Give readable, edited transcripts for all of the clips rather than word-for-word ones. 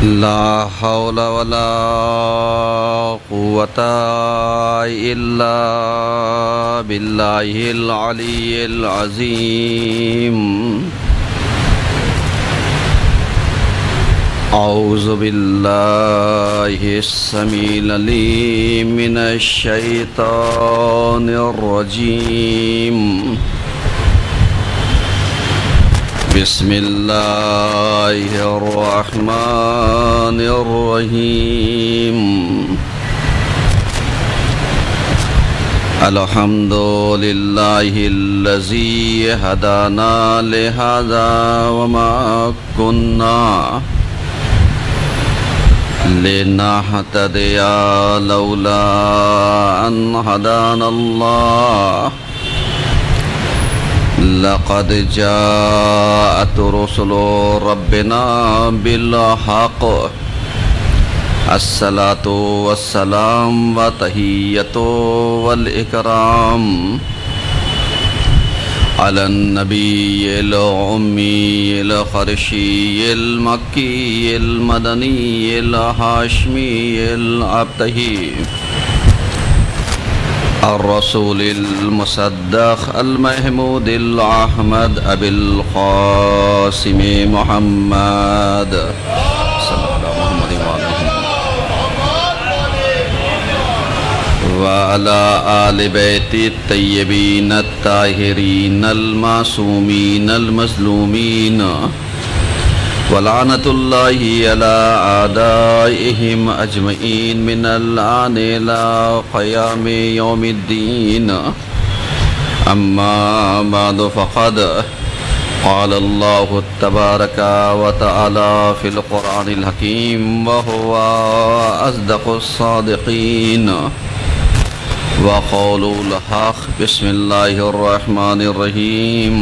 لا حول ولا قوة إلا بالله العلي العظيم. أعوذ بالله السميع العليم من الشيطان الرجيم. بسم الله الرحمن الرحيم. الحمد لله الذي هدانا لهذا وما كنا لنهتدي لولا أن هدانا الله. لقد جاءت رسل ربنا بالحق. الصلاة والسلام وتحية والإكرام على النبي الأمي القرشي المكي المدني الهاشمي العبدي الرسول المصدق المحمود الأحمد أبي القاسم محمد صلى الله عليه وسلم وعلى آل بيت الطيبين الطاهرين المعصومين المظلومين ولعنة الله على أعدائهم أجمعين من الآن إلى قيام يوم الدين. أما بعد فقد قال الله تبارك وتعالى في القرآن الحكيم وهو أصدق الصادقين وقول الحق. بسم الله الرحمن الرحيم.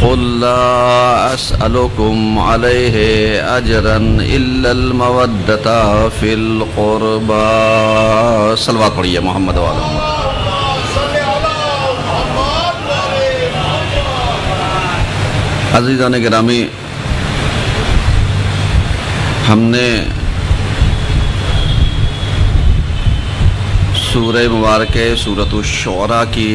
قل لا أسألكم عليه أجرا إلا المودة في القربى. صلوات پڑھیے محمد وعلى محمد. عزیزان گرامی، ہم نے سورہ مبارکہ سورۃ الشعراء کی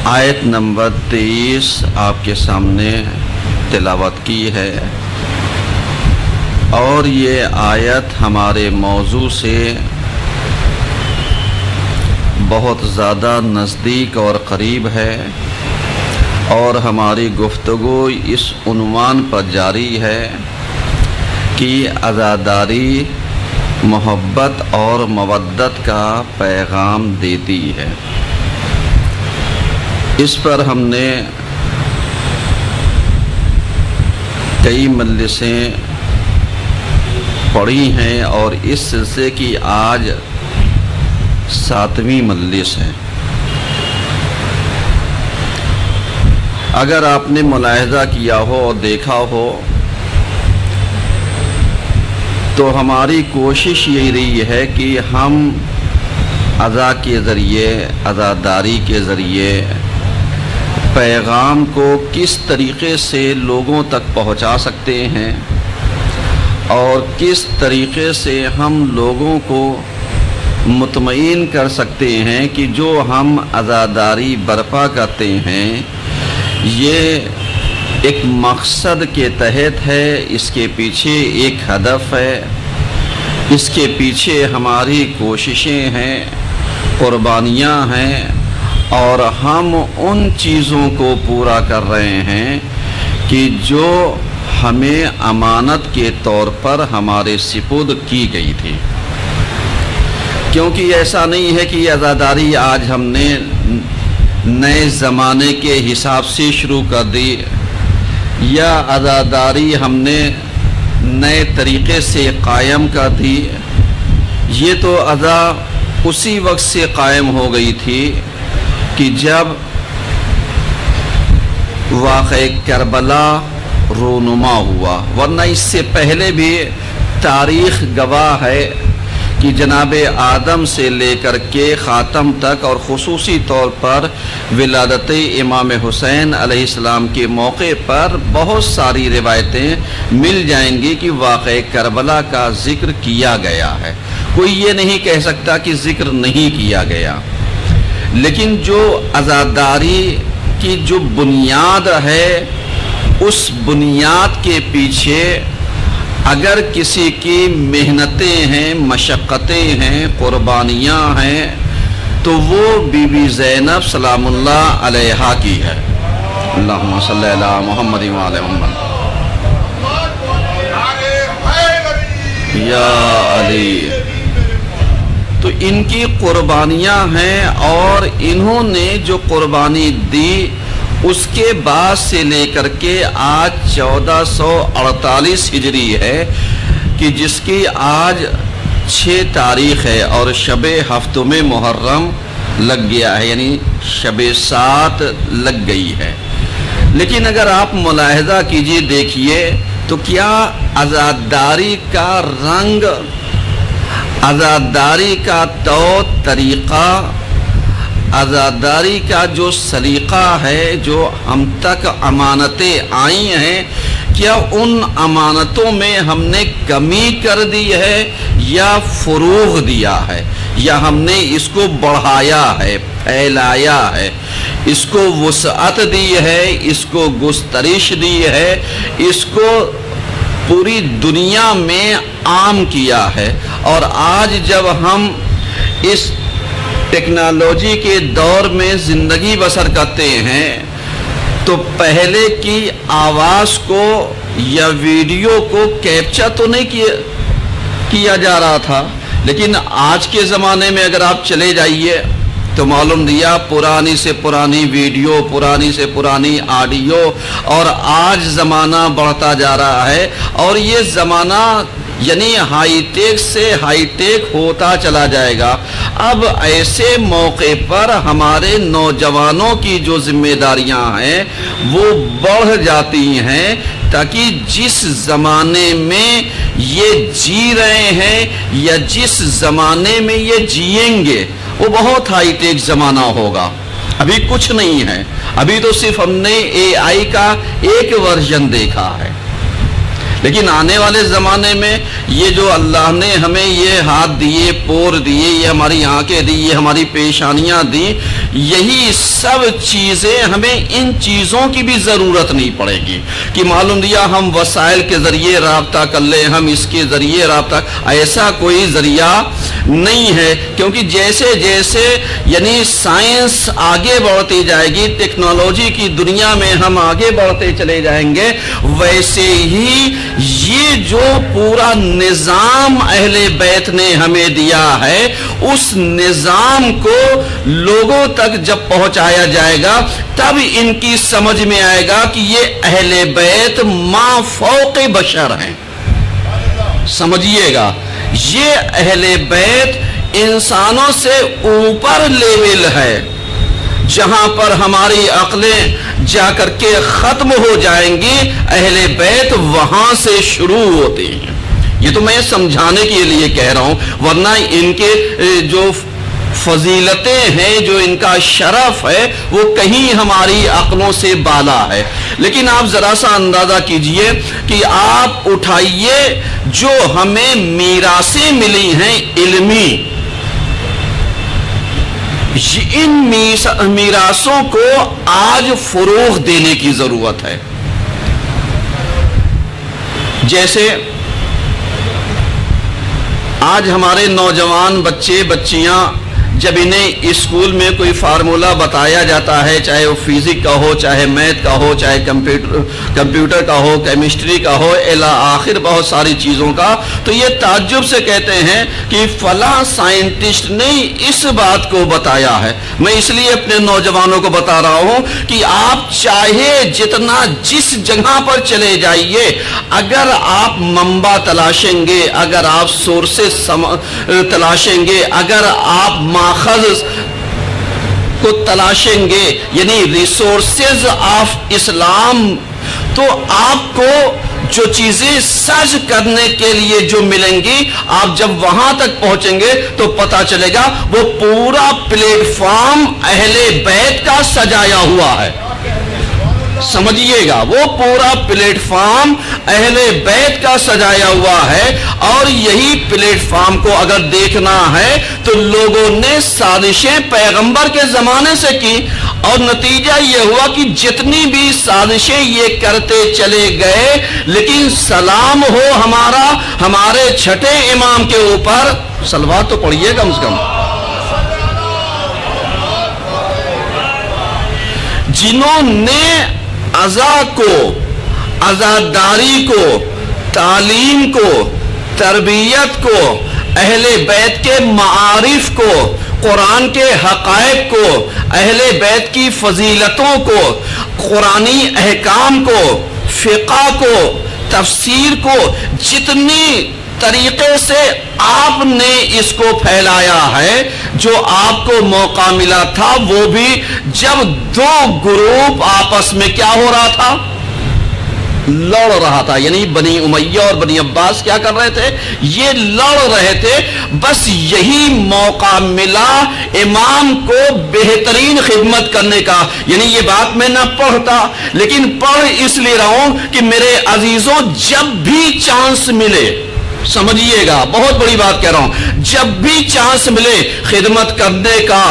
آیت نمبر 23 آپ کے سامنے تلاوت کی ہے، اور یہ آیت ہمارے موضوع سے بہت زیادہ نزدیک اور قریب ہے، اور ہماری گفتگو اس عنوان پر جاری ہے کہ عزاداری محبت اور مودت کا پیغام دیتی ہے. اس پر ہم نے کئی مجلسیں پڑھی ہیں، اور اس سلسلے کی آج 7ویں مجلس ہے. اگر آپ نے ملاحظہ کیا ہو اور دیکھا ہو تو ہماری کوشش یہی رہی ہے کہ ہم عزا کے ذریعے، عزاداری کے ذریعے پیغام کو کس طریقے سے لوگوں تک پہنچا سکتے ہیں، اور کس طریقے سے ہم لوگوں کو مطمئن کر سکتے ہیں کہ جو ہم عزاداری برپا کرتے ہیں یہ ایک مقصد کے تحت ہے، اس کے پیچھے ایک ہدف ہے، اس کے پیچھے ہماری کوششیں ہیں، قربانیاں ہیں، اور ہم ان چیزوں کو پورا کر رہے ہیں کہ جو ہمیں امانت کے طور پر ہمارے سپرد کی گئی تھی. کیونکہ ایسا نہیں ہے کہ یہ عزاداری آج ہم نے نئے زمانے کے حساب سے شروع کر دی، یا عزاداری ہم نے نئے طریقے سے قائم کر دی. یہ تو عزا اسی وقت سے قائم ہو گئی تھی کہ جب واقعہ کربلا رونما ہوا، ورنہ اس سے پہلے بھی تاریخ گواہ ہے کہ جناب آدم سے لے کر کے خاتم تک اور خصوصی طور پر ولادت امام حسین علیہ السلام کے موقع پر بہت ساری روایتیں مل جائیں گی کہ واقعہ کربلا کا ذکر کیا گیا ہے. کوئی یہ نہیں کہہ سکتا کہ ذکر نہیں کیا گیا، لیکن جو عزاداری کی جو بنیاد ہے اس بنیاد کے پیچھے اگر کسی کی محنتیں ہیں، مشقتیں ہیں، قربانیاں ہیں، تو وہ بی بی زینب سلام اللہ علیہا کی ہے. اللہم صلی علی محمد وعلی محمد. یا علی. تو ان کی قربانیاں ہیں، اور انہوں نے جو قربانی دی اس کے بعد سے لے کر کے آج 1448 ہجری ہے کہ جس کی آج 6 تاریخ ہے، اور شب ہفتم محرم لگ گیا ہے، یعنی شب 7 لگ گئی ہے. لیکن اگر آپ ملاحظہ کیجئے، دیکھیے تو کیا عزاداری کا رنگ، عزاداری کا طور طریقہ، عزاداری کا جو سلیقہ ہے، جو ہم تک امانتیں آئی ہیں، کیا ان امانتوں میں ہم نے کمی کر دی ہے یا فروغ دیا ہے، یا ہم نے اس کو بڑھایا ہے، پھیلایا ہے، اس کو وسعت دی ہے، اس کو گسترش دی ہے، اس کو پوری دنیا میں عام کیا ہے. اور آج جب ہم اس ٹیکنالوجی کے دور میں زندگی بسر کرتے ہیں تو پہلے کی آواز کو یا ویڈیو کو کیپچر تو نہیں کیا جا رہا تھا، لیکن آج کے زمانے میں اگر آپ چلے جائیے تو معلوم دیا پرانی سے پرانی ویڈیو، پرانی سے پرانی آڈیو، اور آج زمانہ بڑھتا جا رہا ہے، اور یہ زمانہ یعنی ہائی ٹیک سے ہائی ٹیک ہوتا چلا جائے گا. اب ایسے موقع پر ہمارے نوجوانوں کی جو ذمہ داریاں ہیں وہ بڑھ جاتی ہیں، تاکہ جس زمانے میں یہ جی رہے ہیں یا جس زمانے میں یہ جیئیں گے وہ بہت ہائی ٹیک زمانہ ہوگا. ابھی کچھ نہیں ہے، ابھی تو صرف ہم نے اے آئی کا ایک ورژن دیکھا ہے، لیکن آنے والے زمانے میں یہ جو اللہ نے ہمیں یہ ہاتھ دیے، پور دیے، یہ ہماری آنکھیں دی، یہ ہماری پیشانیاں دی، یہی سب چیزیں ہمیں ان چیزوں کی بھی ضرورت نہیں پڑے گی کہ معلوم دیا ہم وسائل کے ذریعے رابطہ کر لیں، ہم اس کے ذریعے رابطہ. ایسا کوئی ذریعہ نہیں ہے، کیونکہ جیسے جیسے یعنی سائنس آگے بڑھتی جائے گی، ٹیکنالوجی کی دنیا میں ہم آگے بڑھتے چلے جائیں گے، ویسے ہی یہ جو پورا نظام اہل بیت نے ہمیں دیا ہے اس نظام کو لوگوں تک جب پہنچایا جائے گا تب ان کی سمجھ میں آئے گا کہ یہ اہل بیت ما فوق بشر ہیں. سمجھیے گا، یہ اہل بیت انسانوں سے اوپر لیول ہے، جہاں پر ہماری عقلیں جا کر کے ختم ہو جائیں گی، اہل بیت وہاں سے شروع ہوتے ہیں. یہ تو میں سمجھانے کے لیے کہہ رہا ہوں، ورنہ ان کے جو فضیلتیں ہیں، جو ان کا شرف ہے، وہ کہیں ہماری عقلوں سے بالا ہے. لیکن آپ ذرا سا اندازہ کیجئے کہ آپ اٹھائیے جو ہمیں میراثیں ملی ہیں علمی، ان میراثوں کو آج فروغ دینے کی ضرورت ہے. جیسے آج ہمارے نوجوان بچے بچیاں جب انہیں اسکول میں کوئی فارمولہ بتایا جاتا ہے، چاہے وہ فزکس کا ہو، چاہے میتھ کا ہو، چاہے کمپیوٹر کا ہو، کیمسٹری کا ہو، الی آخر بہت ساری چیزوں کا، تو یہ تعجب سے کہتے ہیں کہ فلاں سائنٹسٹ نے اس بات کو بتایا ہے. میں اس لیے اپنے نوجوانوں کو بتا رہا ہوں کہ آپ چاہے جتنا جس جگہ پر چلے جائیے، اگر آپ منبع تلاشیں گے، اگر آپ سورسز تلاشیں گے، اگر آپ ماخذ کو تلاشیں گے، یعنی ریسورسز آف اسلام، تو آپ کو جو چیزیں سرچ کرنے کے لیے جو ملیں گی، آپ جب وہاں تک پہنچیں گے تو پتا چلے گا وہ پورا پلیٹ فارم اہل بیت کا سجایا ہوا ہے. سمجھیے گا، وہ پورا پلیٹ فارم اہل بیت کا سجایا ہوا ہے. اور یہی پلیٹ فارم کو اگر دیکھنا ہے تو لوگوں نے سازشیں پیغمبر کے زمانے سے کی، اور نتیجہ یہ ہوا کہ جتنی بھی سازشیں یہ کرتے چلے گئے، لیکن سلام ہو ہمارے چھٹے امام کے اوپر. صلوات تو پڑھیے کم سے کم. جنہوں نے عزا کو، عزاداری کو، تعلیم کو، تربیت کو، اہل بیت کے معارف کو، قرآن کے حقائق کو، اہل بیت کی فضیلتوں کو، قرآنی احکام کو، فقہ کو، تفسیر کو، جتنی طریقے سے آپ نے اس کو پھیلایا ہے، جو آپ کو موقع ملا تھا وہ بھی جب دو گروپ آپس میں کیا ہو رہا تھا، لڑ رہا تھا. یعنی بنی امیہ اور بنی عباس کیا کر رہے تھے، یہ لڑ رہے تھے. بس یہی موقع ملا امام کو بہترین خدمت کرنے کا. یعنی یہ بات میں نہ پڑھتا، لیکن پڑھ اس لیے رہا ہوں کہ میرے عزیزوں جب بھی چانس ملے، سمجھیے گا بہت بڑی بات کہہ رہا ہوں، جب بھی چانس ملے خدمت کرنے کا،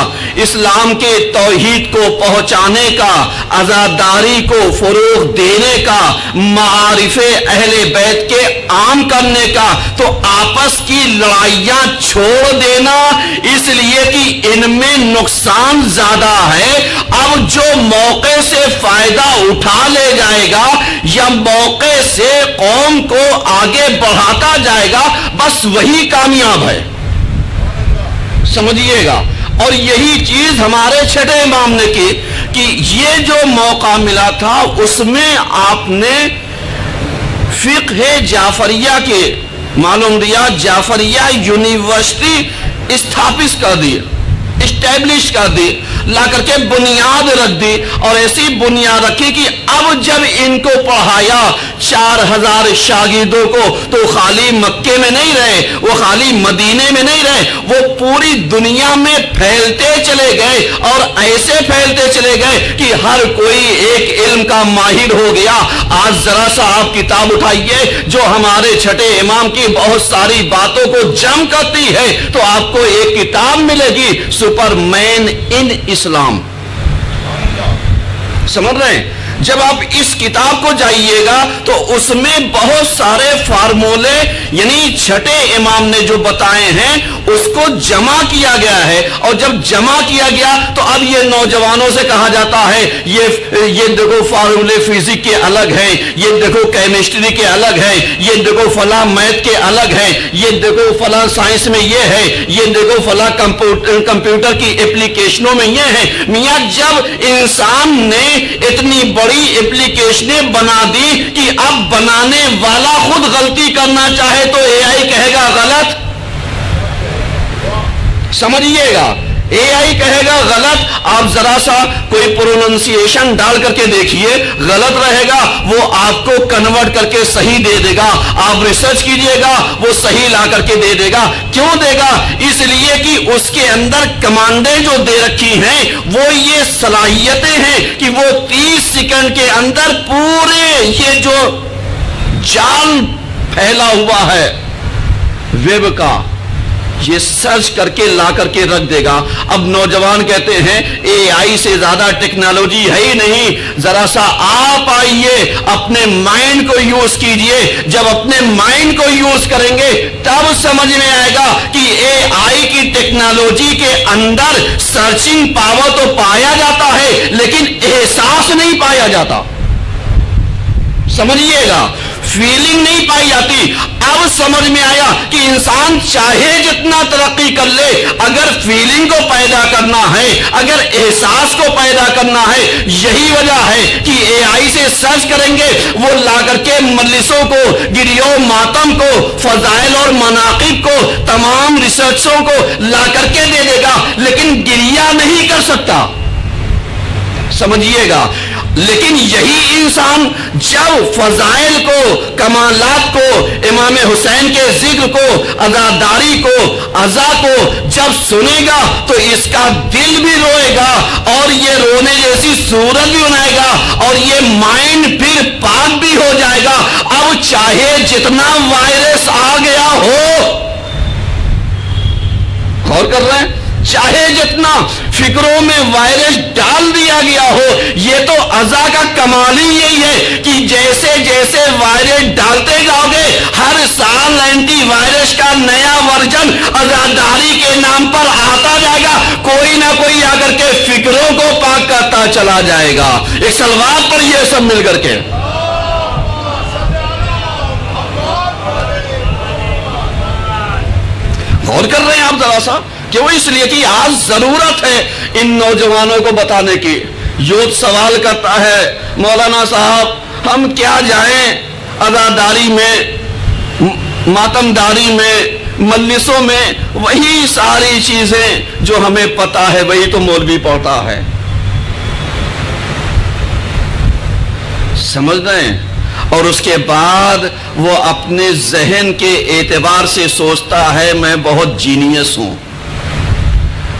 اسلام کے توحید کو پہنچانے کا، عزاداری کو فروغ دینے کا، معارف اہل بیت کے عام کرنے کا، تو آپس کی لڑائیاں چھوڑ دینا، اس لیے کہ ان میں نقصان زیادہ ہے. اب جو موقع سے فائدہ اٹھا لے جائے گا یا موقع سے قوم کو آگے بڑھاتا جائے گا، بس وہی کامیاب ہے. سمجھیے گا. اور یہی چیز ہمارے چھٹے امام نے کی کہ یہ جو موقع ملا تھا اس میں آپ نے فقہ جعفریہ کے معلوم دیا، جعفریہ یونیورسٹی استھاپت کر دی، اسٹیبلش کر دی، لا کر کے بنیاد رکھ دی. اور ایسی بنیاد رکھی کہ اب جب ان کو پڑھایا 4000 شاگردوں کو، تو خالی مکے میں نہیں رہے، وہ خالی مدینے میں نہیں رہے، وہ پوری دنیا میں پھیلتے چلے گئے. اور ایسے پھیلتے چلے گئے کہ ہر کوئی ایک علم کا ماہر ہو گیا. آج ذرا سا آپ کتاب اٹھائیے جو ہمارے چھٹے امام کی بہت ساری باتوں کو جم کرتی ہے، تو آپ کو ایک کتاب ملے گی، سپر مین ان اسلام. سمجھ رہے ہیں؟ جب آپ اس کتاب کو جائیے گا تو اس میں بہت سارے فارمولے یعنی چھٹے امام نے جو بتائے ہیں اس کو جمع کیا گیا ہے. اور جب جمع کیا گیا تو اب یہ نوجوانوں سے کہا جاتا ہے یہ دیکھو فارمولے فزکس کے الگ ہیں، یہ دیکھو کیمسٹری کے الگ ہیں، یہ دیکھو فلاں میتھ کے الگ ہیں، یہ دیکھو فلاں سائنس میں یہ ہے، یہ دیکھو فلاں کمپیوٹر کی اپلیکیشنوں میں یہ ہے. میاں جب انسان نے اتنی بڑی اپلیکیشنیں بنا دی کہ اب بنانے والا خود غلطی کرنا چاہے تو اے آئی کہے گا غلط. سمجھیے گا، اے آئی کہے گا غلط. آپ ذرا سا کوئی پروننسیشن ڈال کر کے دیکھیے، غلط رہے گا وہ آپ کو کنورٹ کر کے صحیح دے دے گا. آپ ریسرچ کیجئے گا وہ صحیح لا کر کے دے دے گا. کیوں دے گا؟ اس لیے کہ اس کے اندر کمانڈیں جو دے رکھی ہیں وہ یہ صلاحیتیں ہیں کہ وہ 30 سیکنڈ کے اندر پورے یہ جو جال پھیلا ہوا ہے ویب کا، یہ سرچ کر کے لا کر کے رکھ دے گا. اب نوجوان کہتے ہیں اے آئی سے زیادہ ٹیکنالوجی ہے ہی نہیں. ذرا سا آپ آئیے اپنے مائنڈ کو یوز کیجئے. جب اپنے مائنڈ کو یوز کریں گے تب سمجھ میں آئے گا کہ اے آئی کی ٹیکنالوجی کے اندر سرچنگ پاور تو پایا جاتا ہے لیکن احساس نہیں پایا جاتا. سمجھیے گا، فیلنگ نہیں پائی جاتی. اب سمجھ میں آیا کہ انسان چاہے جتنا ترقی کر لے، اگر فیلنگ کو پیدا کرنا ہے، اگر احساس کو پیدا کرنا ہے، یہی وجہ ہے کہ اے آئی سے سرچ کریں گے وہ لا کر کے مجلسوں کو، گریو ماتم کو، فضائل اور مناقب کو، تمام ریسرچوں کو لا کر کے دے دے گا، لیکن گریہ نہیں کر سکتا. سمجھیے گا، لیکن یہی انسان جب فضائل کو، کمالات کو، امام حسین کے ذکر کو، عزاداری کو، عزا کو جب سنے گا تو اس کا دل بھی روئے گا اور یہ رونے جیسی صورت بھی بنائے گا اور یہ مائنڈ پھر پاک بھی ہو جائے گا۔ اب چاہے جتنا وائرس آ گیا ہو، غور کر رہے ہیں، چاہے جتنا فکروں میں وائرس ڈال دیا گیا ہو، یہ تو عزا کا کمال ہی یہی ہے کہ جیسے جیسے وائرس ڈالتے جاؤ گے ہر سال اینٹی وائرس کا نیا ورژن عزاداری کے نام پر آتا جائے گا، کوئی نہ کوئی آ کر کے فکروں کو پاک کرتا چلا جائے گا۔ ایک سلوات پر یہ سب مل کر کے غور کر رہے ہیں آپ ذرا سا، کیوں؟ اس لیے کہ آج ضرورت ہے ان نوجوانوں کو بتانے کی۔ یوتھ سوال کرتا ہے مولانا صاحب ہم کیا جائیں عزاداری میں، ماتمداری میں، مجلسوں میں، وہی ساری چیزیں جو ہمیں پتا ہے وہی تو مولوی پڑھتا ہے، سمجھ رہے ہیں؟ اور اس کے بعد وہ اپنے ذہن کے اعتبار سے سوچتا ہے میں بہت جینیس ہوں،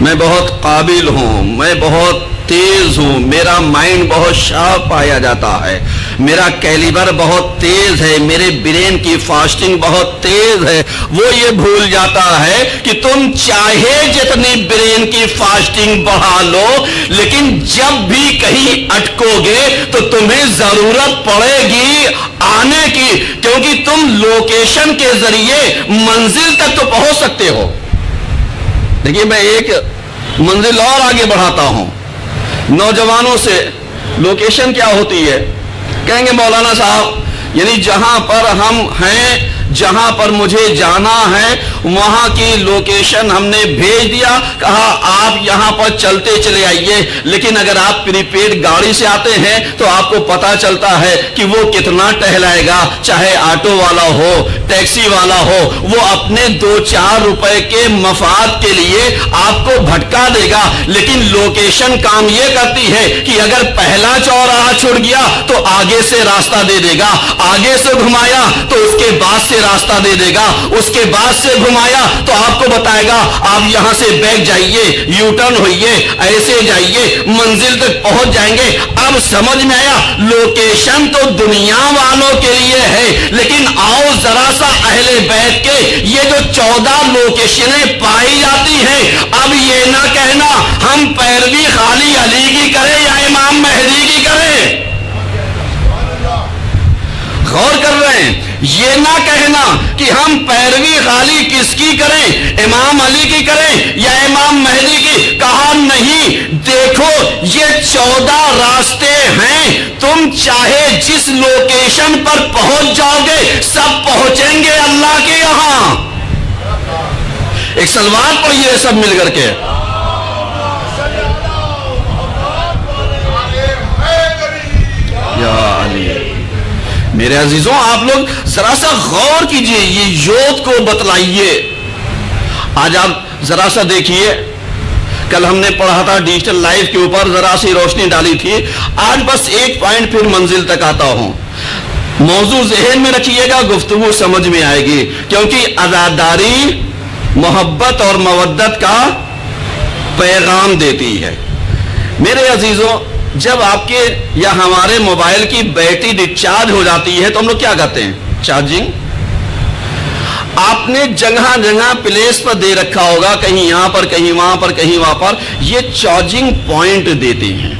میں بہت قابل ہوں، میں بہت تیز ہوں، میرا مائنڈ بہت شارپ پایا جاتا ہے، میرا کیلیبر بہت تیز ہے، میرے برین کی فاسٹنگ بہت تیز ہے۔ وہ یہ بھول جاتا ہے کہ تم چاہے جتنی برین کی فاسٹنگ بڑھا لو لیکن جب بھی کہیں اٹکو گے تو تمہیں ضرورت پڑے گی آنے کی، کیونکہ تم لوکیشن کے ذریعے منزل تک تو پہنچ سکتے ہو۔ دیکھیے میں ایک منزل اور آگے بڑھاتا ہوں، نوجوانوں سے لوکیشن کیا ہوتی ہے؟ کہیں گے مولانا صاحب یعنی جہاں پر ہم ہیں، جہاں پر مجھے جانا ہے وہاں کی لوکیشن ہم نے بھیج دیا، کہا آپ یہاں پر چلتے چلے آئیے، لیکن اگر آپ پری پیڈ گاڑی سے آتے ہیں تو آپ کو پتا چلتا ہے کہ وہ کتنا ٹہلائے گا، چاہے آٹو والا ہو، ٹیکسی والا ہو، وہ اپنے 2-4 روپے کے مفاد کے لیے آپ کو بھٹکا دے گا۔ لیکن لوکیشن کام یہ کرتی ہے کہ اگر پہلا چوراہا چھوڑ گیا تو آگے سے راستہ دے دے گا، آگے سے گھمایا تو اس کے بعد سے راستہ دے دے گا، اس کے بعد سے گھمایا تو آپ کو بتائے گا آپ یہاں سے بیک جائیے، یو ٹرن ہوئیے، ایسے جائیے، منزل تک پہنچ جائیں گے۔ اب سمجھ میں آیا لوکیشن تو دنیا والوں کے لیے ہے، لیکن آؤ ذرا سا اہل بیت کے یہ جو 14 لوکیشنیں پائی جاتی ہیں، اب یہ نہ کہنا ہم پیروی خالی علی کی کریں یا امام مہدی کی کریں، غور کر رہے ہیں؟ یہ نہ کہنا کہ ہم پیروی خالی کس کی کریں، امام علی کی کریں یا امام مہدی کی، کہا نہیں، دیکھو یہ 14 راستے ہیں، تم چاہے جس لوکیشن پر پہنچ جاؤ گے سب پہنچیں گے اللہ کے یہاں۔ ایک سلوات پڑھیے سب مل کر کے۔ یا علی، میرے عزیزوں آپ لوگ ذرا سا غور کیجئے، یہ یوتھ کو بتلائیے۔ آج آپ ذرا سا دیکھیے، کل ہم نے پڑھا تھا ڈیجیٹل لائف کے اوپر، ذرا سی روشنی ڈالی تھی، آج بس ایک پوائنٹ پھر منزل تک آتا ہوں۔ موضوع ذہن میں رکھیے گا، گفتگو سمجھ میں آئے گی، کیونکہ عزاداری محبت اور مودت کا پیغام دیتی ہے۔ میرے عزیزوں جب آپ کے یا ہمارے موبائل کی بیٹری ڈسچارج ہو جاتی ہے تو ہم لوگ کیا کرتے ہیں؟ چارجنگ۔ آپ نے جگہ جگہ پلیس پر دے رکھا ہوگا، کہیں یہاں پر، کہیں وہاں پر، کہیں وہاں پر، یہ چارجنگ پوائنٹ دیتے ہیں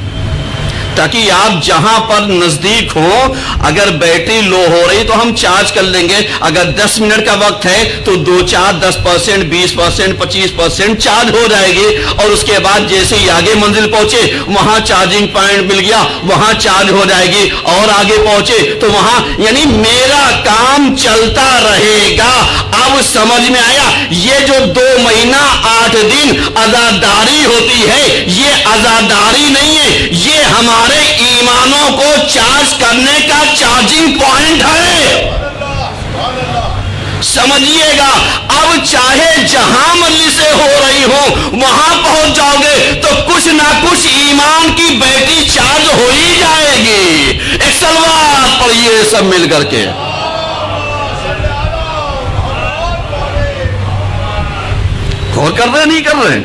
تاکہ آپ جہاں پر نزدیک ہوں اگر بیٹری لو ہو رہی تو ہم چارج کر لیں گے، اگر 10 منٹ کا وقت ہے تو 10%، 20%، 25% چارج ہو جائے گی، اور اس کے بعد جیسے ہی آگے منزل پہنچے وہاں چارجنگ پوائنٹ مل گیا، وہاں چارج ہو جائے گی، اور آگے پہنچے تو وہاں، یعنی میرا کام چلتا رہے گا۔ اب سمجھ میں آیا یہ جو 2 مہینہ 8 دن عزاداری ہوتی ہے یہ عزاداری نہیں ہے، یہ ہمارے ایمانوں کو چارج کرنے کا چارجنگ پوائنٹ ہے۔ سمجھیے گا اب چاہے جہاں مجلسیں ہو رہی ہوں وہاں پہنچ جاؤ گے تو کچھ نہ کچھ ایمان کی بیٹری چارج ہو ہی جائے گی. ایک صلوات پڑھیے سب مل کر کے. غور کر رہے نہیں کر رہے؟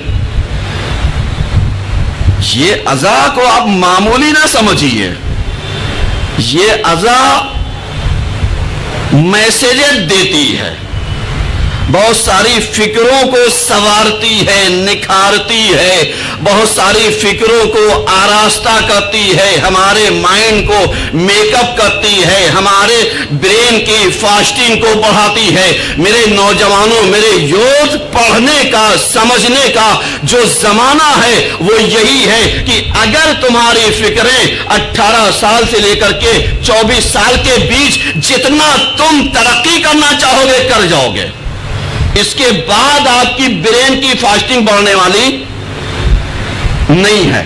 یہ اذا کو آپ معمولی نہ سمجھیے. یہ اذا میسیجز دیتی ہے، بہت ساری فکروں کو سنوارتی ہے، نکھارتی ہے، بہت ساری فکروں کو آراستہ کرتی ہے، ہمارے مائنڈ کو میک اپ کرتی ہے، ہمارے برین کی فاسٹنگ کو بڑھاتی ہے. میرے نوجوانوں، میرے یوتھ، پڑھنے کا سمجھنے کا جو زمانہ ہے وہ یہی ہے کہ اگر تمہاری فکریں 18 سال سے لے کر کے 24 سال کے بیچ جتنا تم ترقی کرنا چاہو گے کر جاؤ گے، اس کے بعد آپ کی برین کی فاسٹنگ بڑھنے والی نہیں ہے.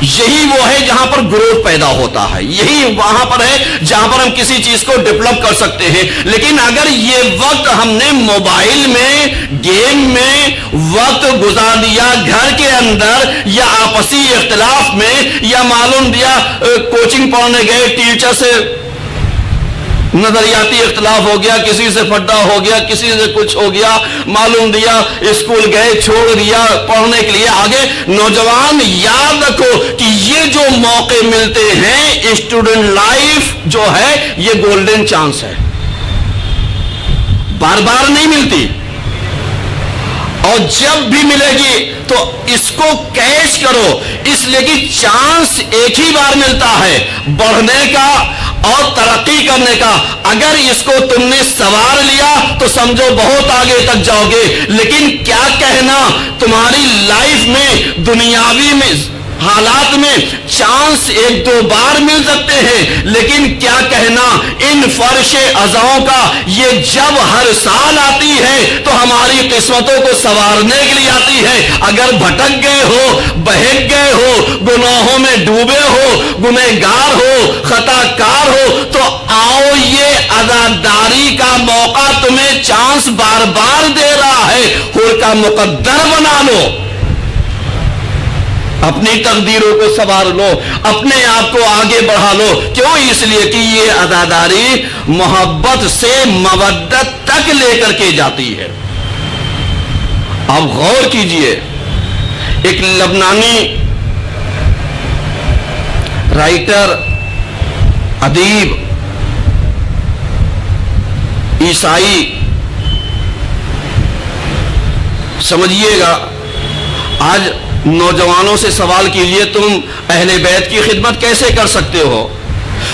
یہی وہ ہے جہاں پر گروتھ پیدا ہوتا ہے، یہی وہاں پر ہے جہاں پر ہم کسی چیز کو ڈیولپ کر سکتے ہیں. لیکن اگر یہ وقت ہم نے موبائل میں، گیم میں وقت گزار دیا، گھر کے اندر یا آپسی اختلاف میں، یا معلوم دیا کوچنگ پڑھنے گئے، ٹیچر سے نظریاتی اختلاف ہو گیا، کسی سے پھڈا ہو گیا، کسی سے کچھ ہو گیا، معلوم دیا اسکول گئے، چھوڑ دیا پڑھنے کے لیے آگے. نوجوان یاد رکھو کہ یہ جو موقع ملتے ہیں، اسٹوڈنٹ لائف جو ہے یہ گولڈن چانس ہے، بار بار نہیں ملتی، اور جب بھی ملے گی تو اس کو کیچ کرو. اس لیے کہ چانس ایک ہی بار ملتا ہے بڑھنے کا اور ترقی کرنے کا. اگر اس کو تم نے سوار لیا تو سمجھو بہت آگے تک جاؤ گے. لیکن کیا کہنا تمہاری لائف میں، دنیاوی میں حالات میں چانس ایک دو بار مل سکتے ہیں، لیکن کیا کہنا ان فرش اذاؤں کا یہ جب ہر سال آتی ہے تو ہماری قسمتوں کو سنوارنے کے لیے آتی ہے. اگر بھٹک گئے ہو، بہک گئے ہو، گناہوں میں ڈوبے ہو، گنہگار ہو، خطا کار ہو، تو آؤ یہ عزاداری کا موقع تمہیں چانس بار بار دے رہا ہے. حور کا مقدر بنا لو، اپنی تقدیروں کو سنوار لو، اپنے آپ کو آگے بڑھا لو. کیوں؟ اس لیے کہ یہ عزاداری محبت سے مودت تک لے کر کے جاتی ہے. آپ غور کیجئے، ایک لبنانی رائٹر، ادیب، عیسائی، سمجھیے گا، آج نوجوانوں سے سوال کیجئے تم اہل بیت کی خدمت کیسے کر سکتے ہو،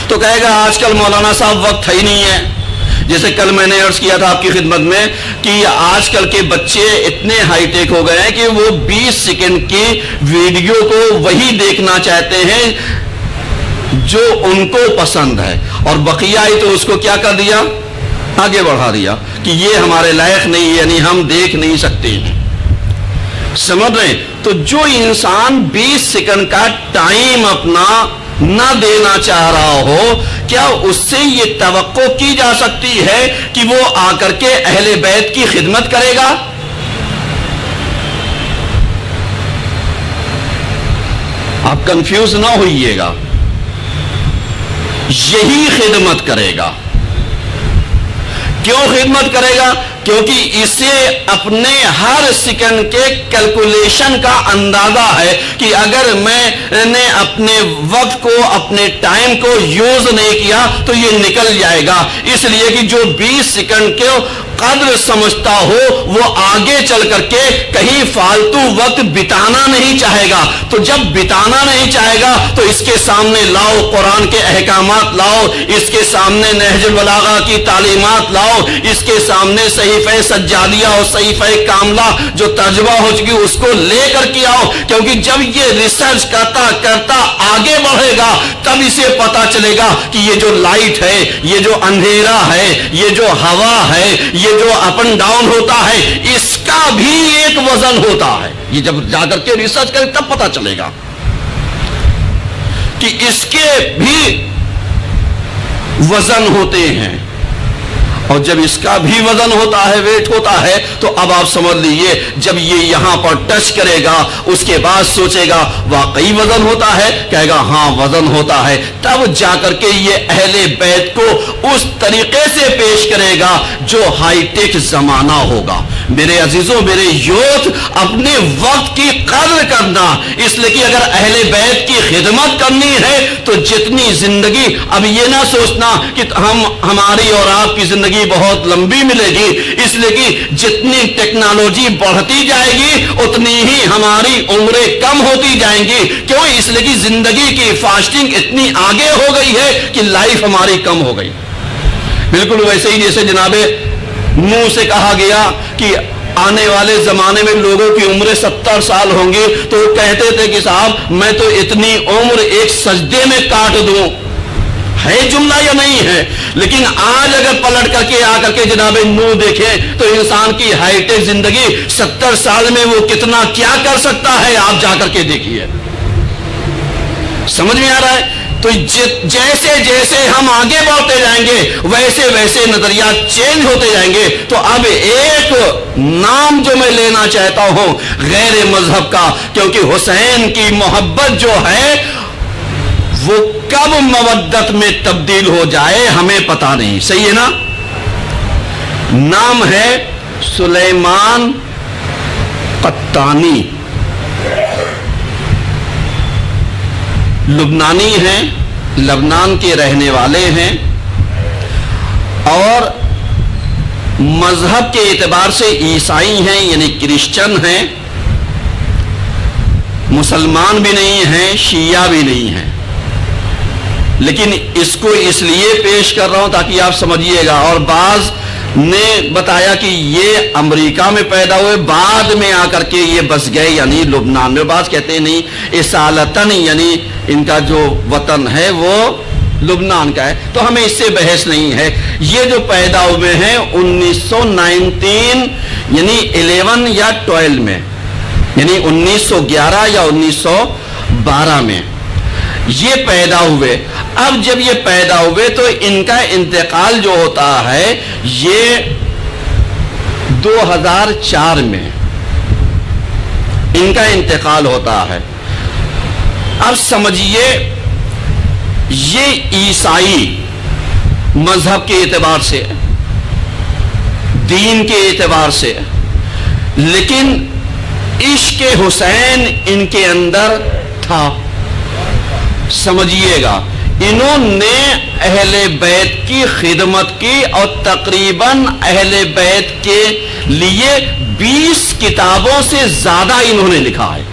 تو کہے گا آج کل مولانا صاحب وقت ہے ہی نہیں ہے. جیسے کل میں نے عرض کیا تھا آپ کی خدمت میں کہ آج کل کے بچے اتنے ہائی ٹیک ہو گئے ہیں کہ وہ 20 سیکنڈ کی ویڈیو کو وہی دیکھنا چاہتے ہیں جو ان کو پسند ہے، اور بقیہ ہی تو اس کو کیا کر دیا، آگے بڑھا دیا کہ یہ ہمارے لائق نہیں، یعنی ہم دیکھ نہیں سکتے ہیں. سمجھ رہے ہیں؟ تو جو انسان 20 سیکنڈ کا ٹائم اپنا نہ دینا چاہ رہا ہو، کیا اس سے یہ توقع کی جا سکتی ہے کہ وہ آ کر کے اہل بیت کی خدمت کرے گا؟ آپ کنفیوز نہ ہوئیے گا، یہی خدمت کرے گا. کیوں خدمت کرے گا؟ کیونکہ اسے اپنے ہر سیکنڈ کے کیلکولیشن کا اندازہ ہے کہ اگر میں نے اپنے وقت کو، اپنے ٹائم کو یوز نہیں کیا تو یہ نکل جائے گا. اس لیے کہ جو 20 سیکنڈ کے قدر سمجھتا ہو وہ آگے چل کر کے کہیں فالتو وقت بتانا نہیں چاہے گا. تو جب بتانا نہیں چاہے گا تو اس کے سامنے لاؤ قرآن کے احکامات، لاؤ اس کے سامنے نہج البلاغہ کی تعلیمات، لاؤ اس کے سامنے صحیفہ سجادیہ اور صحیفہ کاملہ جو ترجمہ ہو چکی اس کو لے کر کے آؤ. کیونکہ جب یہ ریسرچ کرتا کرتا آگے بڑھے گا تب اسے پتا چلے گا کہ یہ جو لائٹ ہے، یہ جو اندھیرا ہے، یہ جو ہوا ہے، یہ جو اپ اینڈ ڈاؤن ہوتا ہے، اس کا بھی ایک وزن ہوتا ہے. یہ جب جا کر کے ریسرچ کرے تب پتا چلے گا کہ اس کے بھی وزن ہوتے ہیں. اور جب اس کا بھی وزن ہوتا ہے، ویٹ ہوتا ہے، تو اب آپ سمجھ لیجئے جب یہ یہاں پر ٹچ کرے گا اس کے بعد سوچے گا واقعی وزن ہوتا ہے، کہے گا ہاں وزن ہوتا ہے، تب جا کر کے یہ اہل بیت کو اس طریقے سے پیش کرے گا جو ہائی ٹیک زمانہ ہوگا۔ میرے عزیزوں، میرے یوتھ، اپنے وقت کی قدر کرنا، اس لیے کہ اگر اہل بیت کی خدمت کرنی ہے تو جتنی زندگی، اب یہ نہ سوچنا کہ ہماری اور آپ کی زندگی بہت لمبی ملے گی، اس لیے کہ جتنی ٹیکنالوجی بڑھتی جائے گی اتنی ہی ہماری عمریں کم ہوتی جائیں گی۔ کیوں؟ اس لیے کہ زندگی کی فاسٹنگ اتنی آگے ہو گئی ہے کہ لائف ہماری کم ہو گئی۔ بالکل ویسے ہی جیسے جناب نوح سے کہا گیا کہ آنے والے زمانے میں لوگوں کی عمریں 70 سال ہوں گی، تو وہ کہتے تھے کہ صاحب میں تو اتنی عمر ایک سجدے میں کاٹ دوں۔ ہے جملہ یا نہیں ہے؟ لیکن آج اگر پلٹ کر کے آ کر کے جناب نوح دیکھیں تو انسان کی ہائی ٹیک زندگی 70 سال میں وہ کتنا کیا کر سکتا ہے، آپ جا کر کے دیکھیے۔ سمجھ میں آ رہا ہے؟ تو جیسے جیسے ہم آگے بڑھتے جائیں گے ویسے ویسے نظریات چینج ہوتے جائیں گے۔ تو اب ایک نام جو میں لینا چاہتا ہوں غیر مذہب کا، کیونکہ حسین کی محبت جو ہے وہ کب مودت میں تبدیل ہو جائے ہمیں پتا نہیں، صحیح ہے نا؟ نام ہے سلیمان قطانی، لبنانی ہیں، لبنان کے رہنے والے ہیں، اور مذہب کے اعتبار سے عیسائی ہیں، یعنی کرسچن ہیں، مسلمان بھی نہیں ہیں، شیعہ بھی نہیں ہیں۔ لیکن اس کو اس لیے پیش کر رہا ہوں تاکہ آپ سمجھیے گا۔ اور بعض نے بتایا کہ یہ امریکہ میں پیدا ہوئے، بعد میں آ کر کے یہ بس گئے یعنی لبنان میں۔ بعض کہتے ہیں نہیں، اصالتاً یعنی ان کا جو وطن ہے وہ لبنان کا ہے، تو ہمیں اس سے بحث نہیں ہے۔ یہ جو پیدا ہوئے ہیں 1919 یعنی 11 یا 12 میں، یعنی 1911 یا 1912 میں یہ پیدا ہوئے۔ اب جب یہ پیدا ہوئے تو ان کا انتقال جو ہوتا ہے یہ 2004 میں ان کا انتقال ہوتا ہے۔ اب سمجھیے یہ عیسائی مذہب کے اعتبار سے، دین کے اعتبار سے، لیکن عشق حسین ان کے اندر تھا۔ سمجھیے گا، انہوں نے اہل بیت کی خدمت کی اور تقریباً اہل بیت کے لیے 20 کتابوں سے زیادہ انہوں نے لکھا ہے۔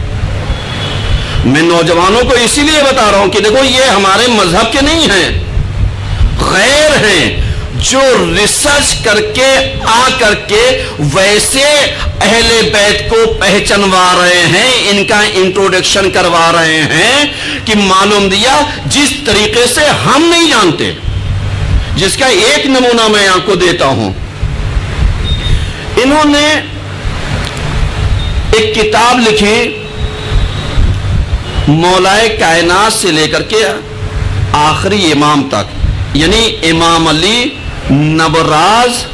میں نوجوانوں کو اسی لیے بتا رہا ہوں کہ دیکھو یہ ہمارے مذہب کے نہیں ہیں، غیر ہیں، جو ریسرچ کر کے آ کر کے ویسے اہل بیت کو پہچنوا رہے ہیں، ان کا انٹروڈکشن کروا رہے ہیں کہ معلوم دیا جس طریقے سے ہم نہیں جانتے، جس کا ایک نمونہ میں آپ کو دیتا ہوں۔ انہوں نے ایک کتاب لکھی مولائے کائنات سے لے کر کے آخری امام تک، یعنی امام علی، نبراز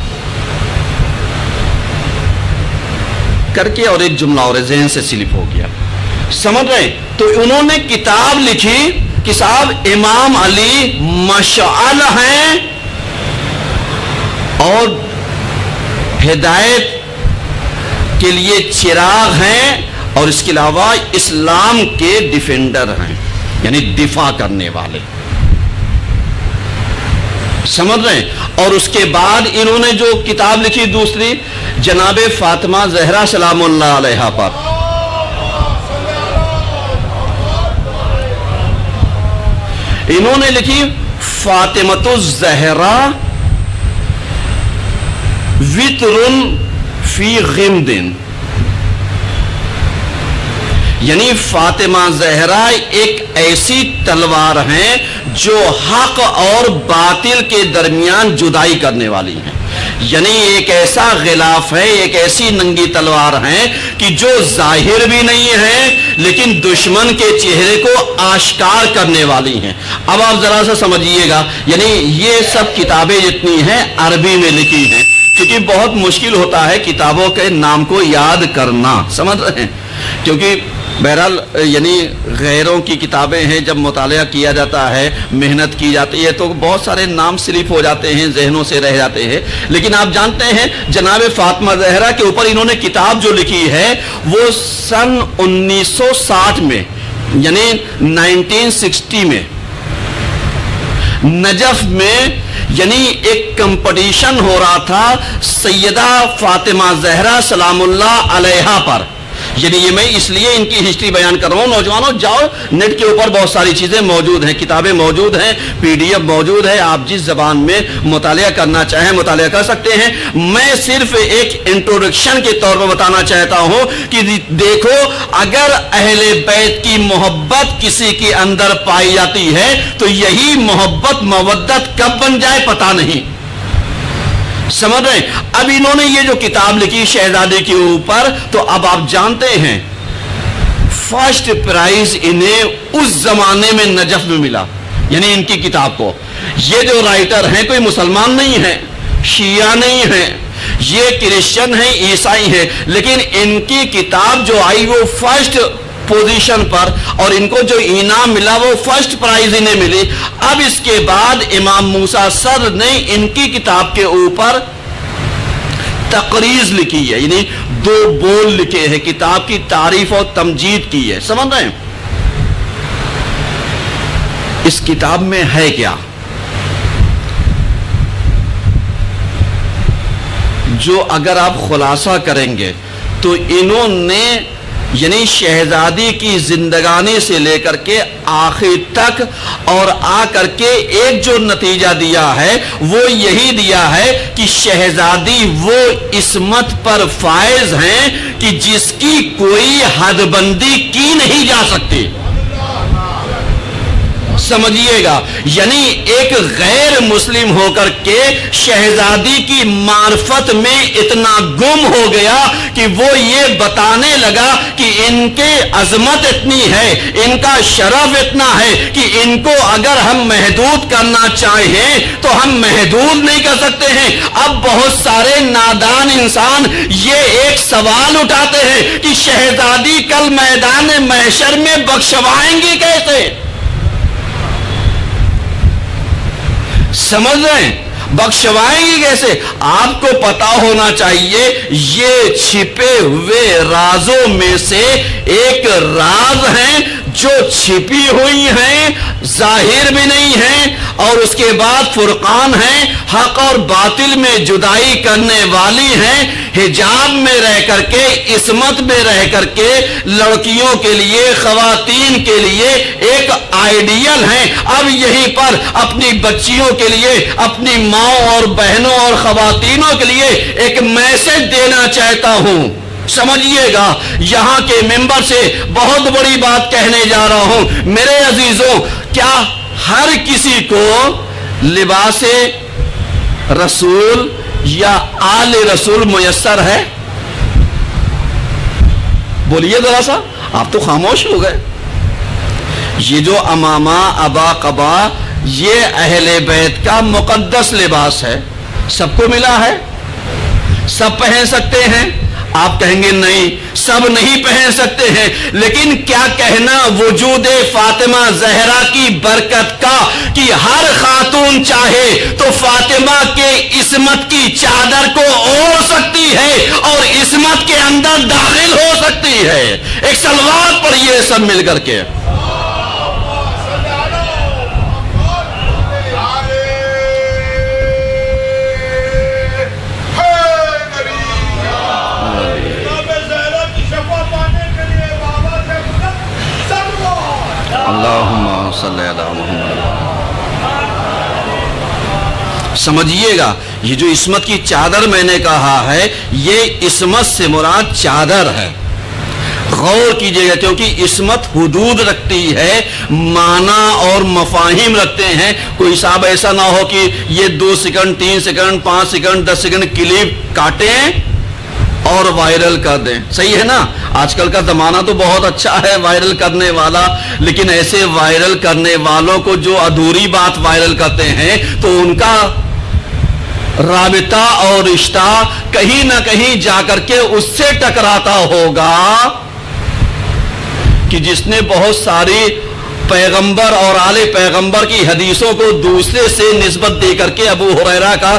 کر کے، اور ایک جملہ اور ذہن سے سلپ ہو گیا، سمجھ رہے؟ تو انہوں نے کتاب لکھی کہ صاحب امام علی مشعل ہیں اور ہدایت کے لیے چراغ ہیں، اور اس کے علاوہ اسلام کے ڈیفینڈر ہیں، یعنی دفاع کرنے والے، سمجھ رہے ہیں؟ اور اس کے بعد انہوں نے جو کتاب لکھی دوسری جناب فاطمہ زہرا سلام اللہ علیہا پر، انہوں نے لکھی فاطمۃ الزہرا وطر فی غمد، یعنی فاطمہ زہرا ایک ایسی تلوار ہیں جو حق اور باطل کے درمیان جدائی کرنے والی ہیں۔ یعنی ایک ایسا غلاف ہے، ایک ایسی ننگی تلوار ہے کہ جو ظاہر بھی نہیں ہے لیکن دشمن کے چہرے کو آشکار کرنے والی ہیں۔ اب آپ ذرا سا سمجھیے گا، یعنی یہ سب کتابیں جتنی ہیں عربی میں لکھی ہیں، کیونکہ بہت مشکل ہوتا ہے کتابوں کے نام کو یاد کرنا، سمجھ رہے ہیں؟ کیونکہ بہرحال یعنی غیروں کی کتابیں ہیں، جب مطالعہ کیا جاتا ہے، محنت کی جاتی ہے، تو بہت سارے نام صرف ہو جاتے ہیں، ذہنوں سے رہ جاتے ہیں۔ لیکن آپ جانتے ہیں جناب فاطمہ زہرا کے اوپر انہوں نے کتاب جو لکھی ہے وہ سن 1960 میں، یعنی 1960 میں نجف میں یعنی ایک کمپٹیشن ہو رہا تھا سیدہ فاطمہ زہرا سلام اللہ علیہا پر۔ یعنی یہ میں اس لیے ان کی ہسٹری بیان کر رہا ہوں۔ نوجوانوں جاؤ، نیٹ کے اوپر بہت ساری چیزیں موجود ہیں، کتابیں موجود ہیں، پی ڈی ایف موجود ہے، آپ جس زبان میں مطالعہ کرنا چاہیں مطالعہ کر سکتے ہیں۔ میں صرف ایک انٹروڈکشن کے طور پر بتانا چاہتا ہوں کہ دیکھو، اگر اہل بیت کی محبت کسی کے اندر پائی جاتی ہے تو یہی محبت مودت کب بن جائے پتہ نہیں، سمجھ رہے ہیں؟ اب انہوں نے یہ جو کتاب لکھی شہزادے کے اوپر، تو اب آپ جانتے ہیں فرسٹ پرائز انہیں اس زمانے میں نجف میں ملا، یعنی ان کی کتاب کو۔ یہ جو رائٹر ہیں کوئی مسلمان نہیں ہیں، شیعہ نہیں ہیں، یہ کرسچن ہیں، عیسائی ہیں، لیکن ان کی کتاب جو آئی وہ فرسٹ پوزیشن پر، اور ان کو جو انعام ملا وہ فرسٹ پرائز انہیں ملی۔ اب اس کے بعد امام موسیٰ صدر نے ان کی کتاب کے اوپر تقریض لکھی ہے، یعنی 2 بول لکھے ہیں، کتاب کی تعریف اور تمجید کی ہے، سمجھ رہے ہیں؟ اس کتاب میں ہے کیا؟ جو اگر آپ خلاصہ کریں گے تو انہوں نے یعنی شہزادی کی زندگانی سے لے کر کے آخر تک اور آ کر کے ایک جو نتیجہ دیا ہے وہ یہی دیا ہے کہ شہزادی وہ عصمت پر فائز ہیں کہ جس کی کوئی حد بندی کی نہیں جا سکتی۔ سمجھیے گا، یعنی ایک غیر مسلم ہو کر کے شہزادی کی معرفت میں اتنا گم ہو گیا کہ وہ یہ بتانے لگا کہ ان کے عظمت اتنی ہے، ان کا شرف اتنا ہے کہ ان کو اگر ہم محدود کرنا چاہیں تو ہم محدود نہیں کر سکتے ہیں۔ اب بہت سارے نادان انسان یہ ایک سوال اٹھاتے ہیں کہ شہزادی کل میدان محشر میں بخشوائیں گی کیسے؟ سمجھ رہے ہیں؟ بخشوائیں گی کیسے؟ آپ کو پتا ہونا چاہیے یہ چھپے ہوئے رازوں میں سے ایک راز ہیں جو چھپی ہوئی ہیں، ظاہر بھی نہیں ہیں، اور اس کے بعد فرقان ہیں، حق اور باطل میں جدائی کرنے والی ہیں، حجاب میں رہ کر کے، عصمت میں رہ کر کے لڑکیوں کے لیے، خواتین کے لیے ایک آئیڈیل ہیں۔ اب یہیں پر اپنی بچیوں کے لیے، اپنی ماؤں اور بہنوں اور خواتینوں کے لیے ایک میسج دینا چاہتا ہوں۔ سمجھیے گا، یہاں کے ممبر سے بہت بڑی بات کہنے جا رہا ہوں۔ میرے عزیزوں، کیا ہر کسی کو لباس رسول یا آل رسول میسر ہے؟ بولیے ذرا سا، آپ تو خاموش ہو گئے۔ یہ جو امامہ، ابا، قبا، یہ اہل بیت کا مقدس لباس ہے، سب کو ملا ہے، سب پہن سکتے ہیں؟ آپ کہیں گے نہیں، سب نہیں پہن سکتے ہیں، لیکن کیا کہنا وجود فاطمہ زہرا کی برکت کا کہ ہر خاتون چاہے تو فاطمہ کے عصمت کی چادر کو اوڑھ سکتی ہے اور عصمت کے اندر داخل ہو سکتی ہے۔ ایک سلوات پڑھیے سب مل کر کے۔ اللہم صلی علی محمد۔ سمجھیے گا، یہ جو عصمت کی چادر میں نے کہا ہے، یہ عصمت سے مراد چادر ہے، غور کیجیے گا، کیونکہ عصمت حدود رکھتی ہے، معنی اور مفاہیم رکھتے ہیں. کوئی صاحب ایسا نہ ہو کہ یہ 2 second 3 second 5 second 10 second clip کاٹیں اور وائرل کر دیں. صحیح ہے نا؟ آج کل کا زمانہ تو بہت اچھا ہے وائرل کرنے والا، لیکن ایسے وائرل کرنے والوں کو جو ادھوری بات وائرل کرتے ہیں تو ان کا رابطہ اور رشتہ کہیں نہ کہیں جا کر کے اس سے ٹکراتا ہوگا کہ جس نے بہت ساری پیغمبر اور آل پیغمبر کی حدیثوں کو دوسرے سے نسبت دے کر کے ابو ہریرہ کا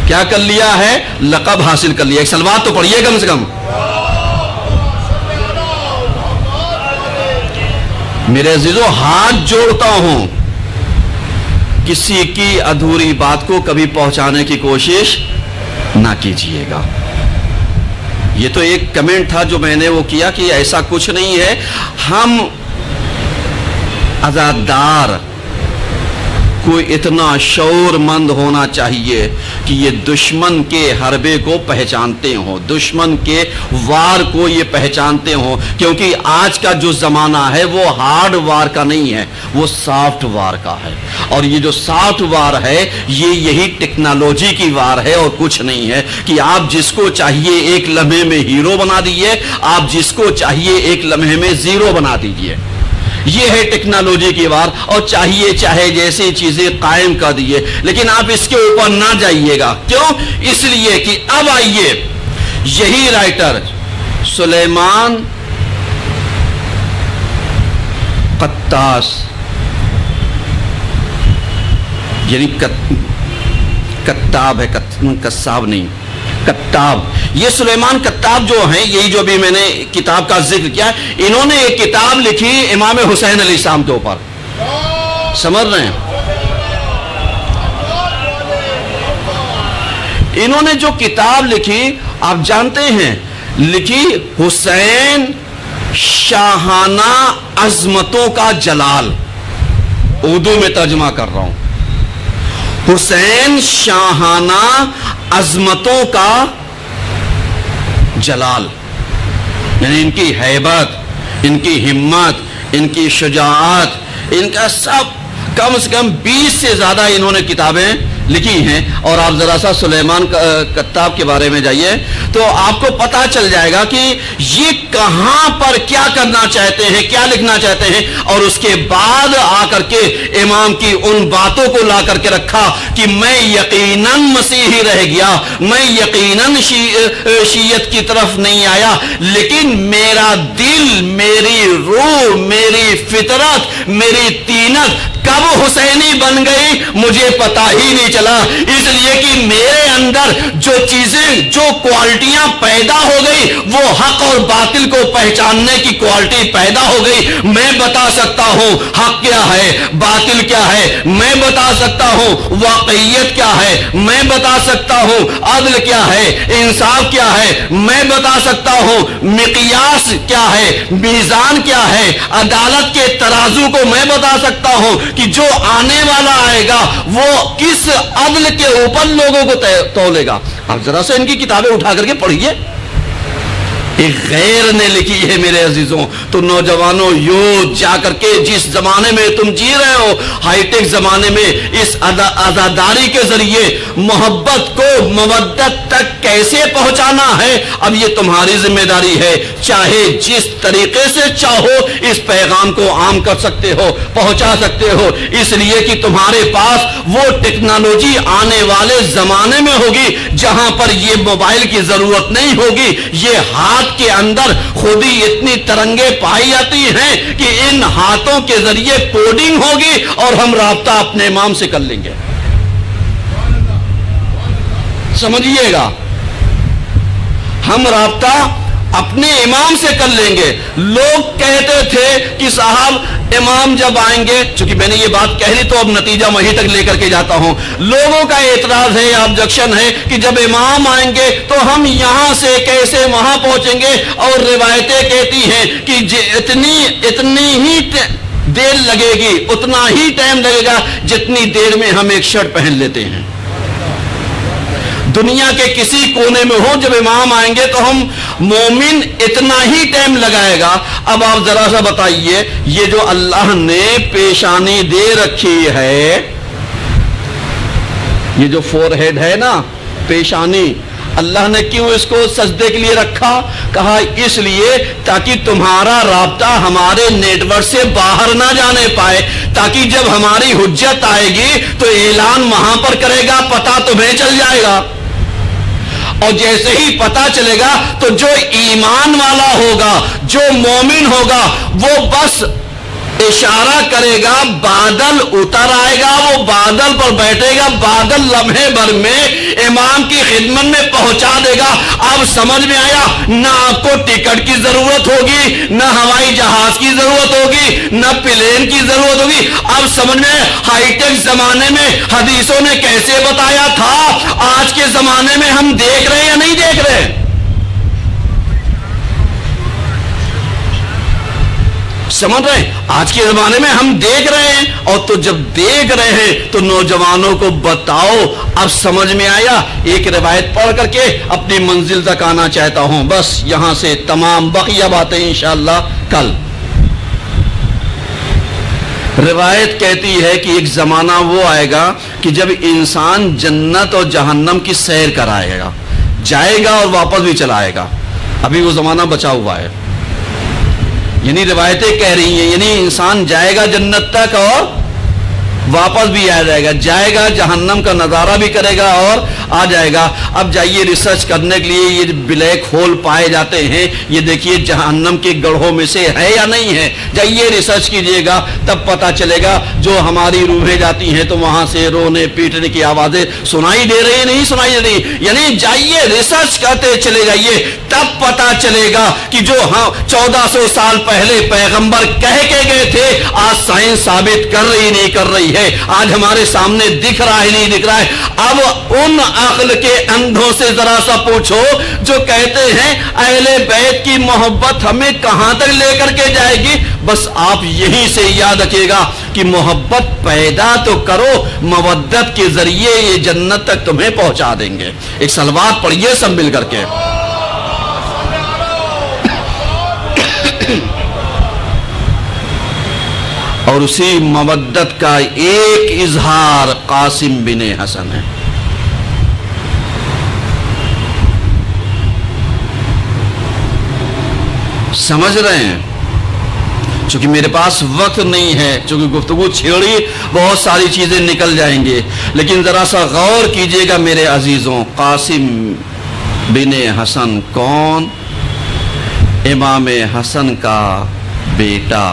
کیا کر لیا ہے؟ لقب حاصل کر لیا. ایک صلوات تو پڑھیے کم سے کم. میرے عزیزو، ہاتھ جوڑتا ہوں، کسی کی ادھوری بات کو کبھی پہنچانے کی کوشش نہ کیجیے گا. یہ تو ایک کمنٹ تھا جو میں نے وہ کیا کہ ایسا کچھ نہیں ہے. ہم عزادار کو اتنا شعور مند ہونا چاہیے کہ یہ دشمن کے حربے کو پہچانتے ہوں، دشمن کے وار کو یہ پہچانتے ہوں، کیونکہ آج کا جو زمانہ ہے وہ ہارڈ وار کا نہیں ہے، وہ سافٹ وار کا ہے. اور یہ جو سافٹ وار ہے یہی ٹیکنالوجی کی وار ہے اور کچھ نہیں ہے کہ آپ جس کو چاہیے ایک لمحے میں ہیرو بنا دیجئے، آپ جس کو چاہیے ایک لمحے میں زیرو بنا دیجئے. یہ ہے ٹیکنالوجی کی وار، اور چاہے جیسی چیزیں قائم کر دیئے، لیکن آپ اس کے اوپر نہ جائیے گا. کیوں؟ اس لیے کہ اب آئیے، یہی رائٹر سلیمان قطاس، یعنی کتاب ہے، قصاب نہیں، کتاب. یہ سلیمان کتاب جو ہیں، یہی جو بھی میں نے کتاب کا ذکر کیا، انہوں نے ایک کتاب لکھی امام حسین علیہ السلام کے اوپر. سمجھ رہے ہیں؟ انہوں نے جو کتاب لکھی آپ جانتے ہیں، لکھی حسین شاہانہ عظمتوں کا جلال. اردو میں ترجمہ کر رہا ہوں. حسین شاہانہ عظمتوں کا جلال، یعنی ان کی ہیبت، ان کی ہمت، ان کی شجاعت، ان کا سب کم سے کم 20 سے زیادہ انہوں نے کتابیں لکھی ہیں. اور آپ ذرا سا سلیمان کتاب کے بارے میں جائیے تو آپ کو پتا چل جائے گا کہ یہ کہاں پر کیا کرنا چاہتے ہیں، کیا لکھنا چاہتے ہیں. اور اس کے بعد آ کر کے امام کی ان باتوں کو لا کر کے رکھا کہ میں یقیناً مسیحی رہ گیا، میں یقیناً شیعت کی طرف نہیں آیا، لیکن میرا دل، میری روح، میری فطرت، میری تینت کب حسینی بن گئی مجھے پتا ہی نہیں چلا. اس لیے کہ میرے اندر جو چیزیں، جو کوالٹیاں پیدا ہو گئی، وہ حق اور باطل کو پہچاننے کی کوالٹی پیدا ہو گئی. میں بتا سکتا ہوں حق کیا ہے، باطل کیا ہے، میں بتا سکتا ہوں واقعیت کیا ہے، میں بتا سکتا ہوں عدل کیا ہے، انصاف کیا ہے، میں بتا سکتا ہوں مقیاس کیا ہے، میزان کیا ہے، عدالت کے ترازو کو میں بتا سکتا ہوں کہ جو آنے والا آئے گا وہ کس عدل کے اوپر لوگوں کو تولے گا. آپ ذرا سے ان کی کتابیں اٹھا کر کے پڑھیے. ایک غیر نے لکھی ہے میرے عزیزوں. تو نوجوانوں، یوں جا کر کے جس زمانے میں تم جی رہے ہو، ہائی ٹیک زمانے میں، اس عزاداری کے ذریعے محبت کو مودت تک کیسے پہنچانا ہے، اب یہ تمہاری ذمہ داری ہے. چاہے جس طریقے سے چاہو اس پیغام کو عام کر سکتے ہو، پہنچا سکتے ہو، اس لیے کہ تمہارے پاس وہ ٹیکنالوجی آنے والے زمانے میں ہوگی جہاں پر یہ موبائل کی ضرورت نہیں ہوگی. یہ ہاتھ کے اندر خود ہی اتنی ترنگیں پائی جاتی ہیں کہ ان ہاتھوں کے ذریعے کوڈنگ ہوگی اور ہم رابطہ اپنے امام سے کر لیں گے. سمجھیے گا، ہم رابطہ اپنے امام سے کر لیں گے. لوگ کہتے تھے کہ صاحب امام جب آئیں گے، چونکہ میں نے یہ بات کہہ لی تو اب نتیجہ وہیں تک لے کر کے جاتا ہوں. لوگوں کا اعتراض ہے، آبجیکشن ہے کہ جب امام آئیں گے تو ہم یہاں سے کیسے وہاں پہنچیں گے، اور روایتیں کہتی ہیں کہ اتنی ہی دیر لگے گی، اتنا ہی ٹائم لگے گا جتنی دیر میں ہم ایک شرٹ پہن لیتے ہیں. دنیا کے کسی کونے میں ہو، جب امام آئیں گے تو ہم مومن اتنا ہی ٹائم لگائے گا۔ اب آپ ذرا سا بتائیے، یہ جو اللہ نے پیشانی دے رکھی ہے، یہ جو فور ہیڈ ہے نا، پیشانی، اللہ نے کیوں اس کو سجدے کے لیے رکھا؟ کہا اس لیے تاکہ تمہارا رابطہ ہمارے نیٹ ورک سے باہر نہ جانے پائے، تاکہ جب ہماری حجت آئے گی تو اعلان وہاں پر کرے گا، پتہ تمہیں چل جائے گا، اور جیسے ہی پتہ چلے گا تو جو ایمان والا ہوگا، جو مومن ہوگا، وہ بس اشارہ کرے گا، بادل اتر آئے گا، وہ بادل پر بیٹھے گا، بادل لمحے بھر میں امام کی خدمت میں پہنچا دے گا۔ اب سمجھ میں آیا، نہ آپ کو ٹکٹ کی ضرورت ہوگی، نہ ہوائی جہاز کی ضرورت ہوگی، نہ پلین کی ضرورت ہوگی۔ اب سمجھ میں آیا ہائی ٹیک زمانے میں حدیثوں نے کیسے بتایا تھا، آج کے زمانے میں ہم دیکھ رہے ہیں یا نہیں دیکھ رہے؟ سمجھ رہے ہیں؟ آج کے زمانے میں ہم دیکھ رہے ہیں، اور تو جب دیکھ رہے ہیں تو نوجوانوں کو بتاؤ۔ اب سمجھ میں آیا؟ ایک روایت پڑھ کر کے اپنی منزل تک آنا چاہتا ہوں، بس یہاں سے تمام بقیہ باتیں انشاءاللہ کل۔ روایت کہتی ہے کہ ایک زمانہ وہ آئے گا کہ جب انسان جنت اور جہنم کی سیر کرائے گا، جائے گا اور واپس بھی چلائے گا۔ ابھی وہ زمانہ بچا ہوا ہے، یعنی روایتیں کہہ رہی ہیں، یعنی انسان جائے گا جنت تک اور واپس بھی آ جائے گا، جائے گا جہنم کا نظارہ بھی کرے گا اور آ جائے گا۔ اب جائیے ریسرچ کرنے کے لیے، یہ بلیک ہول پائے جاتے ہیں، یہ دیکھیے جہنم کے گڑھوں میں سے ہے یا نہیں ہے، جائیے ریسرچ کیجئے گا، تب پتہ چلے گا۔ جو ہماری روحیں جاتی ہیں تو وہاں سے رونے پیٹنے کی آوازیں سنائی دے رہی ہیں، نہیں سنائی دے رہی، یعنی جائیے ریسرچ کرتے چلے جائیے، تب پتہ چلے گا کہ جو 1400 سال پہلے پیغمبر کہہ کے گئے تھے، آج سائنس ثابت کر رہی نہیں کر رہی ہے، آج ہمارے سامنے دکھ رہا ہے نہیں دکھ رہا ہے۔ اب ان عقل کے اندھوں سے ذرا سا پوچھو جو کہتے ہیں اہل بیت کی محبت ہمیں کہاں تک لے کر کے جائے گی؟ بس آپ یہیں سے یاد رکھیے گا کہ محبت پیدا تو کرو، مودت کے ذریعے یہ جنت تک تمہیں پہنچا دیں گے۔ ایک صلوات پڑھیے سب مل کر کے۔ اور اسی مودت کا ایک اظہار قاسم بن حسن ہے۔ سمجھ رہے ہیں؟ چونکہ میرے پاس وقت نہیں ہے، چونکہ گفتگو چھیڑی بہت ساری چیزیں نکل جائیں گے، لیکن ذرا سا غور کیجئے گا میرے عزیزوں۔ قاسم بن حسن کون؟ امام حسن کا بیٹا۔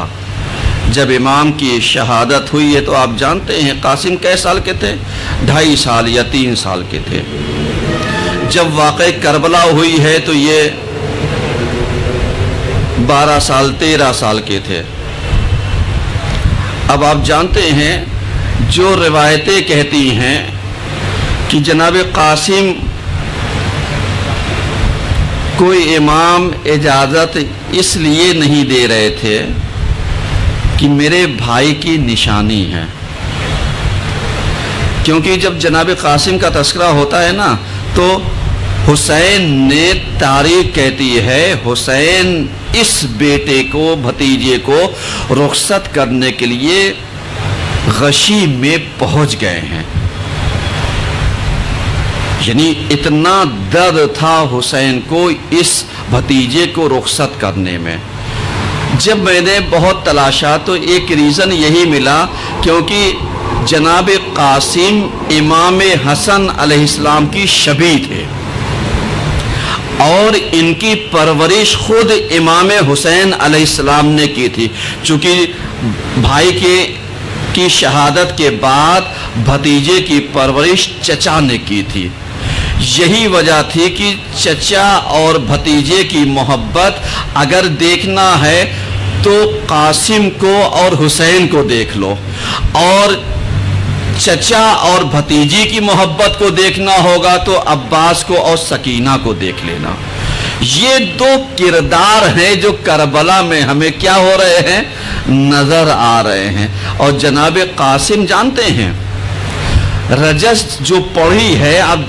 جب امام کی شہادت ہوئی ہے تو آپ جانتے ہیں قاسم کئے سال کے تھے؟ 2.5 سال یا 3 سال کے تھے۔ جب واقع کربلا ہوئی ہے تو یہ 12 سال 13 سال کے تھے۔ اب آپ جانتے ہیں جو روایتیں کہتی ہیں کہ جناب قاسم کوئی امام اجازت اس لیے نہیں دے رہے تھے کہ میرے بھائی کی نشانی ہے، کیونکہ جب جناب قاسم کا تذکرہ ہوتا ہے نا تو حسین نے تاریخ کہتی ہے حسین اس بیٹے کو بھتیجے کو رخصت کرنے کے لیے غشی میں پہنچ گئے ہیں، یعنی اتنا درد تھا حسین کو اس بھتیجے کو رخصت کرنے میں۔ جب میں نے بہت تلاشا تو ایک ریزن یہی ملا کیونکہ جناب قاسم امام حسن علیہ السلام کی شبیہ تھے اور ان کی پرورش خود امام حسین علیہ السلام نے کی تھی، چونکہ بھائی کی شہادت کے بعد بھتیجے کی پرورش چچا نے کی تھی۔ یہی وجہ تھی کہ چچا اور بھتیجے کی محبت اگر دیکھنا ہے تو قاسم کو اور حسین کو دیکھ لو، اور چچا اور بھتیجی کی محبت کو دیکھنا ہوگا تو عباس کو اور سکینہ کو دیکھ لینا۔ یہ 2 کردار ہیں جو کربلا میں ہمیں کیا ہو رہے ہیں، نظر آ رہے ہیں۔ اور جناب قاسم جانتے ہیں رجس جو پڑھی ہے، اب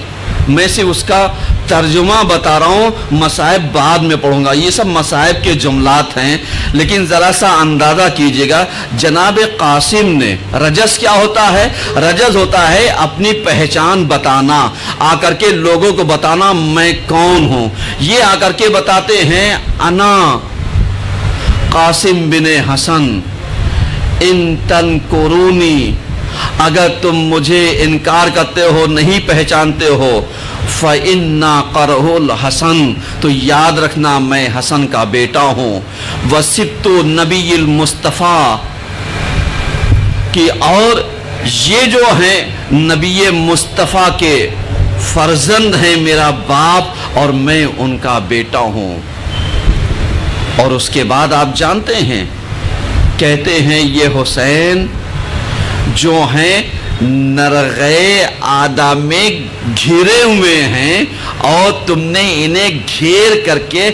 میں صرف اس کا ترجمہ بتا رہا ہوں، مصائب بعد میں پڑھوں گا. یہ سب مصائب کے جملات ہیں، لیکن ذرا سا اندازہ کیجئے گا. جناب قاسم نے، رجز کیا ہوتا ہے؟ رجز ہوتا ہے اپنی پہچان بتانا، آ کر کے لوگوں کو بتانا میں کون ہوں. یہ آ کر کے بتاتے ہیں انا قاسم بن حسن ان تنکرونی، اگر تم مجھے انکار کرتے ہو، نہیں پہچانتے ہو، فَإِنَّا قَرْهُ الْحَسَنِ، تو یاد رکھنا میں حسن کا بیٹا ہوں. وَسِبْتُ نبی المصطفیٰ کی، اور یہ جو ہیں نبی مصطفیٰ کے فرزند ہیں، میرا باپ اور میں ان کا بیٹا ہوں. اور اس کے بعد آپ جانتے ہیں، کہتے ہیں یہ حسین جو ہیں نرغے آدم میں گھرے ہوئے ہیں، اور تم نے انہیں گھیر کر کے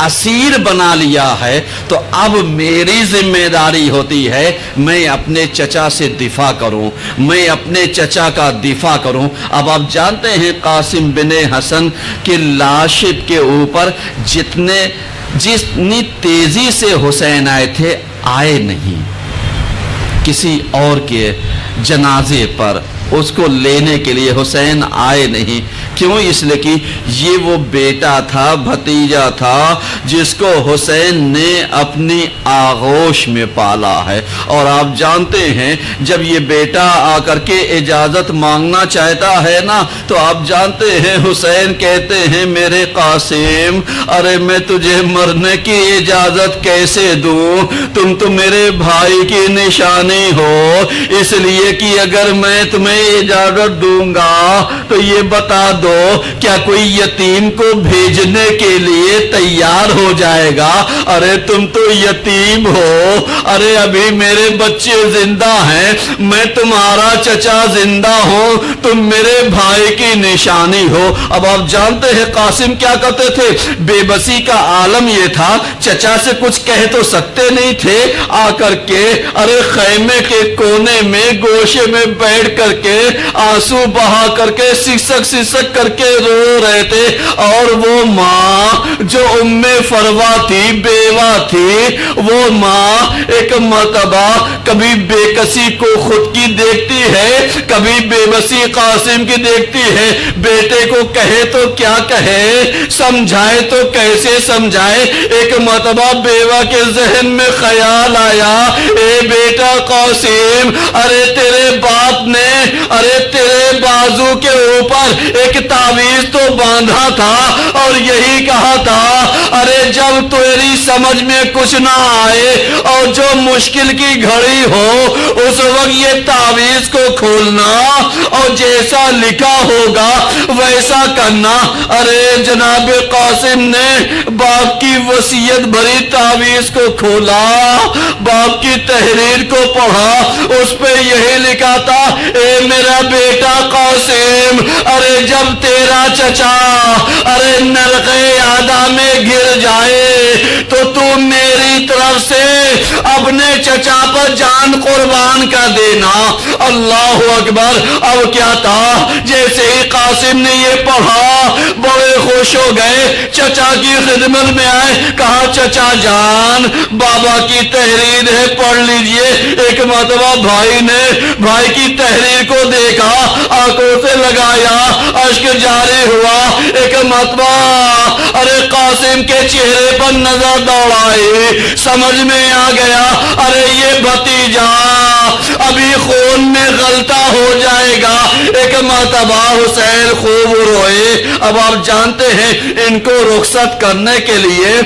اسیر بنا لیا ہے، تو اب میری ذمہ داری ہوتی ہے میں اپنے چچا سے دفاع کروں، میں اپنے چچا کا دفاع کروں. اب آپ جانتے ہیں قاسم بن حسن کے لاش کے اوپر جتنی تیزی سے حسین آئے تھے، آئے نہیں کسی اور کے جنازے پر اس کو لینے کے لیے. حسین آئے نہیں. کیوں؟ اس لیے کہ یہ وہ بیٹا تھا، بھتیجا تھا، جس کو حسین نے اپنی آغوش میں پالا ہے. اور آپ جانتے ہیں جب یہ بیٹا آ کر کے اجازت مانگنا چاہتا ہے نا، تو آپ جانتے ہیں حسین کہتے ہیں میرے قاسم، ارے میں تجھے مرنے کی اجازت کیسے دوں؟ تم تو میرے بھائی کی نشانی ہو، اس لیے کہ اگر میں تمہیں اجازت دوں گا تو یہ بتا دو کیا کوئی یتیم کو بھیجنے کے لیے تیار ہو جائے گا؟ ارے تم تو یتیم ہو، ارے ابھی میرے بچے زندہ ہیں، میں تمہارا چچا زندہ ہوں، تم میرے بھائی کی نشانی ہو. اب آپ جانتے ہیں قاسم کیا کرتے تھے؟ بے بسی کا عالم یہ تھا، چچا سے کچھ کہہ تو سکتے نہیں تھے، آ کر کے ارے خیمے کے کونے میں گوشے میں بیٹھ کر کے آنسو بہا کر کے سسک سسک کر کے رو رہے تھے. اور وہ ماں جو ام فروا تھی، بیوہ تھی، وہ ماں ایک مرتبہ کبھی بے کسی کو خود کی دیکھتی ہے، کبھی بے بسی قاسم کی دیکھتی ہے. بیٹے کو کہے تو کیا کہے، سمجھائے تو کیسے سمجھائے. ایک مرتبہ بیوہ کے ذہن میں خیال آیا، اے بیٹا قاسم، ارے تیرے باپ نے ارے تیرے بازو کے اوپر ایک تعویذ تو باندھا تھا اور یہی کہا تھا، ارے جب تیری سمجھ میں کچھ نہ آئے اور جو مشکل کی گھڑی ہو، اس وقت یہ تعویذ کو کھولنا اور جیسا لکھا ہوگا ویسا کرنا. ارے جناب قاسم نے باپ کی وصیت بھری تعویذ کو کھولا، باپ کی تحریر کو پڑھا، اس پہ یہی لکھا تھا، اے میرا بیٹا قاسم، ارے جب تیرا چچا ارے نرغے آدھا میں گر جائے تو میری طرف سے اپنے چچا پر جان قربان کر دینا. اللہ اکبر. اب کیا تھا، جیسے ہی قاسم نے یہ پڑھا بڑے خوش ہو گئے، چچا کی خدمت میں آئے، کہا چچا جان بابا کی تحریر ہے پڑھ لیجئے. ایک مرتبہ بھائی نے بھائی کی تحریر کو دیکھا، آنکھوں سے لگایا، اشک جاری ہوا. ایک مرتبہ ارے قاسم کے چہرے پر نظر دوڑائی، سمجھ میں آ گیا ارے یہ بھتیجا ابھی خون میں غلطہ ہو جائے گا. ایک مرتبہ حسین خوب روئے. اب آپ جانتے ہیں ان کو رخصت کرنے کے لیے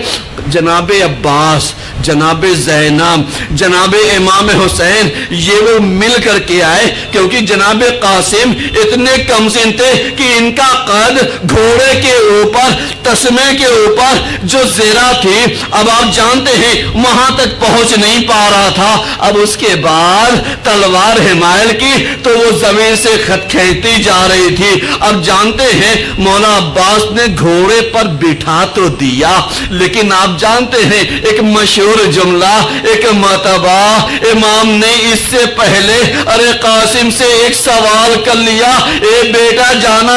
جناب عباس، جناب زینب، جناب امام حسین یہ وہ مل کر کے آئے، کیونکہ جناب قاسم اتنے کم سن تھے کہ ان کا قد گھوڑے کے اوپر، تسمے کے اوپر جو زیرہ تھی، اب آپ جانتے ہیں وہاں تک پہنچ نہیں پا رہا تھا. اب اس کے بعد تلوار حمائل کی تو وہ زمین سے خط کھینچتی جا رہی تھی. اب جانتے ہیں مولا عباس نے گھوڑے پر بٹھا تو دیا، لیکن آپ جانتے ہیں ایک مشہور جملہ، ایک مرتبہ امام نے اس سے پہلے ارے قاسم سے ایک سوال کر لیا، اے بیٹا جانا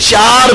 4